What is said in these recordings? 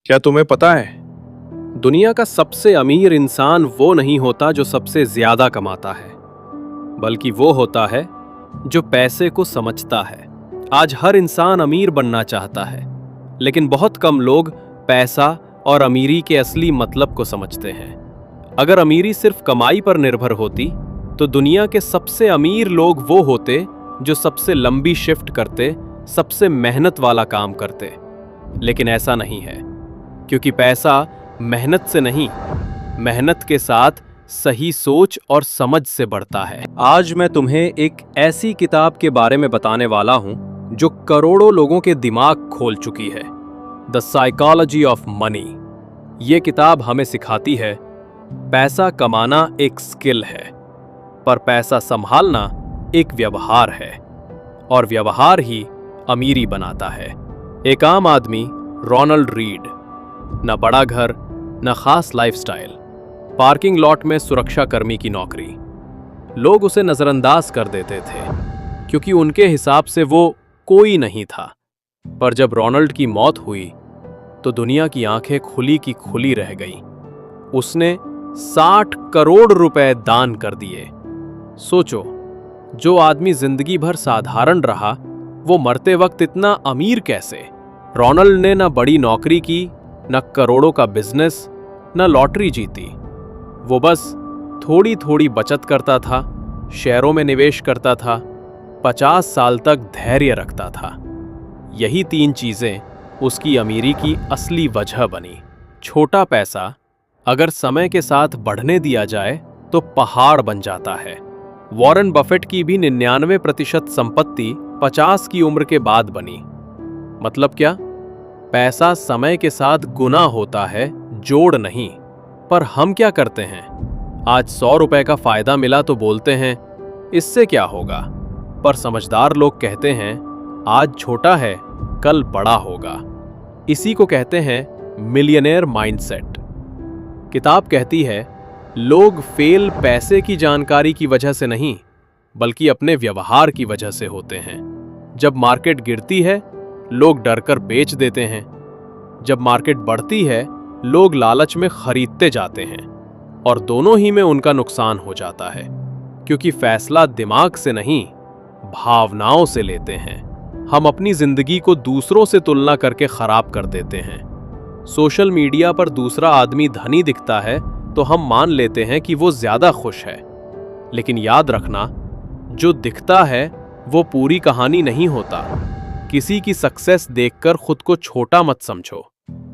क्या तुम्हें पता है, दुनिया का सबसे अमीर इंसान वो नहीं होता जो सबसे ज्यादा कमाता है, बल्कि वो होता है जो पैसे को समझता है। आज हर इंसान अमीर बनना चाहता है, लेकिन बहुत कम लोग पैसा और अमीरी के असली मतलब को समझते हैं। अगर अमीरी सिर्फ कमाई पर निर्भर होती, तो दुनिया के सबसे अमीर लोग वो होते जो सबसे लंबी शिफ्ट करते, सबसे मेहनत वाला काम करते। लेकिन ऐसा नहीं है, क्योंकि पैसा मेहनत से नहीं, मेहनत के साथ सही सोच और समझ से बढ़ता है। आज मैं तुम्हें एक ऐसी किताब के बारे में बताने वाला हूं जो करोड़ों लोगों के दिमाग खोल चुकी है, द साइकोलॉजी ऑफ मनी। ये किताब हमें सिखाती है पैसा कमाना एक स्किल है, पर पैसा संभालना एक व्यवहार है, और व्यवहार ही अमीरी बनाता है। एक आम आदमी, रोनाल्ड रीड, न बड़ा घर, न खास लाइफस्टाइल, पार्किंग लॉट में सुरक्षा कर्मी की नौकरी। लोग उसे नजरअंदाज कर देते थे, क्योंकि उनके हिसाब से वो कोई नहीं था। पर जब रोनाल्ड की मौत हुई, तो दुनिया की आंखें खुली की खुली रह गईं। उसने 60 करोड़ रुपए दान कर दिए। सोचो, जो आदमी जिंदगी भर साधारण रहा, वो मरते वक्त इतना अमीर कैसे? रोनाल्ड ने न बड़ी नौकरी की, न करोड़ों का बिजनेस, न लॉटरी जीती। वो बस थोड़ी थोड़ी बचत करता था, शेयरों में निवेश करता था, 50 साल तक धैर्य रखता था। यही 3 चीजें उसकी अमीरी की असली वजह बनी। छोटा पैसा अगर समय के साथ बढ़ने दिया जाए तो पहाड़ बन जाता है। वॉरेन बफेट की भी 99% संपत्ति 50 की उम्र के बाद बनी। मतलब क्या? पैसा समय के साथ गुना होता है, जोड़ नहीं। पर हम क्या करते हैं? आज 100 रुपए का फायदा मिला तो बोलते हैं इससे क्या होगा, पर समझदार लोग कहते हैं आज छोटा है, कल बड़ा होगा। इसी को कहते हैं मिलियनेयर माइंडसेट। किताब कहती है लोग फेल पैसे की जानकारी की वजह से नहीं, बल्कि अपने व्यवहार की वजह से होते हैं। जब मार्केट गिरती है, लोग डरकर बेच देते हैं। जब मार्केट बढ़ती है, लोग लालच में खरीदते जाते हैं, और दोनों ही में उनका नुकसान हो जाता है, क्योंकि फैसला दिमाग से नहीं, भावनाओं से लेते हैं। हम अपनी जिंदगी को दूसरों से तुलना करके खराब कर देते हैं। सोशल मीडिया पर दूसरा आदमी धनी दिखता है तो हम मान लेते हैं कि वो ज्यादा खुश है। लेकिन याद रखना, जो दिखता है वो पूरी कहानी नहीं होता। किसी की सक्सेस देखकर खुद को छोटा मत समझो।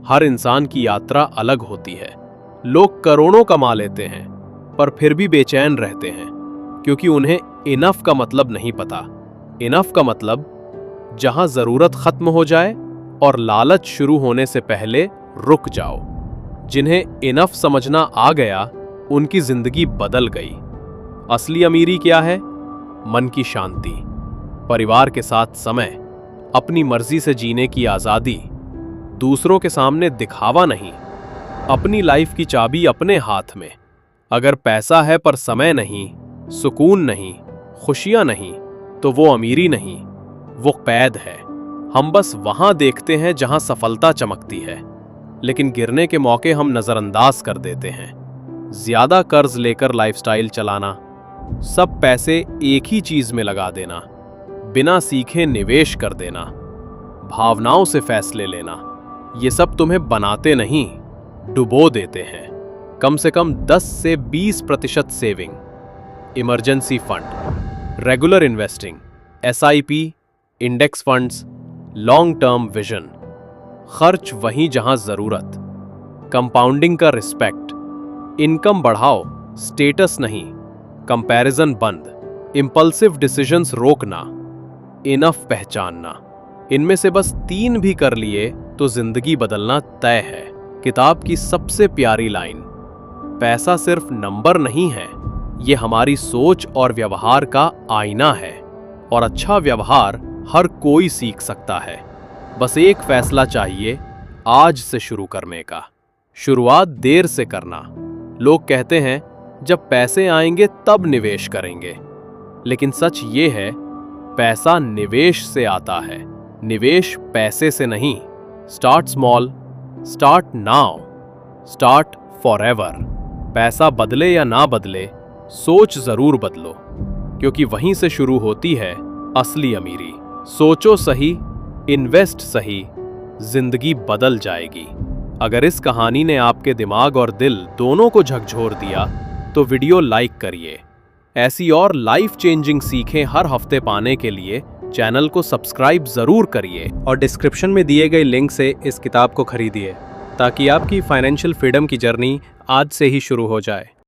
हर इंसान की यात्रा अलग होती है। लोग करोड़ों कमा लेते हैं, पर फिर भी बेचैन रहते हैं, क्योंकि उन्हें इनफ का मतलब नहीं पता। इनफ का मतलब जहां जरूरत खत्म हो जाए और लालच शुरू होने से पहले रुक जाओ। जिन्हें इनफ समझना आ गया, उनकी जिंदगी बदल गई। असली अमीरी क्या है? मन की शांति, परिवार के साथ समय, अपनी मर्जी से जीने की आजादी, दूसरों के सामने दिखावा नहीं, अपनी लाइफ की चाबी अपने हाथ में। अगर पैसा है पर समय नहीं, सुकून नहीं, खुशियां नहीं, तो वो अमीरी नहीं, वो कैद है। हम बस वहां देखते हैं जहां सफलता चमकती है, लेकिन गिरने के मौके हम नजरअंदाज कर देते हैं। ज्यादा कर्ज लेकर लाइफस्टाइल चलाना, सब पैसे एक ही चीज में लगा देना, बिना सीखे निवेश कर देना, भावनाओं से फैसले लेना, ये सब तुम्हें बनाते नहीं, डुबो देते हैं। कम से कम 10 से 20% saving, emergency fund, regular investing, SIP, index funds, long term vision, खर्च वहीं जहां जरूरत, कंपाउंडिंग का रिस्पेक्ट, इनकम बढ़ाओ, स्टेटस नहीं, कंपैरिजन बंद, इंपल्सिव डिसीजंस रोकना, इनफ पहचानना। इनमें से बस 3 भी कर लिए तो जिंदगी बदलना तय है। किताब की सबसे प्यारी लाइन, पैसा सिर्फ नंबर नहीं है, ये हमारी सोच और व्यवहार का आईना है, और अच्छा व्यवहार हर कोई सीख सकता है। बस एक फैसला चाहिए, आज से शुरू करने का। शुरुआत देर से करना। लोग कहते हैं जब पैसे आएंगे तब निवेश करेंगे, लेकिन सच ये है, पैसा निवेश से आता है, निवेश पैसे से नहीं। Start small, start now, start forever. पैसा बदले या ना बदले, सोच जरूर बदलो, क्योंकि वहीं से शुरू होती है असली अमीरी। सोचो सही, इन्वेस्ट सही, जिंदगी बदल जाएगी। अगर इस कहानी ने आपके दिमाग और दिल दोनों को झकझोर दिया तो वीडियो लाइक करिए। ऐसी और लाइफ चेंजिंग सीखें हर हफ्ते पाने के लिए चैनल को सब्सक्राइब जरूर करिए और डिस्क्रिप्शन में दिए गए लिंक से इस किताब को खरीदिए ताकि आपकी फाइनेंशियल फ्रीडम की जर्नी आज से ही शुरू हो जाए।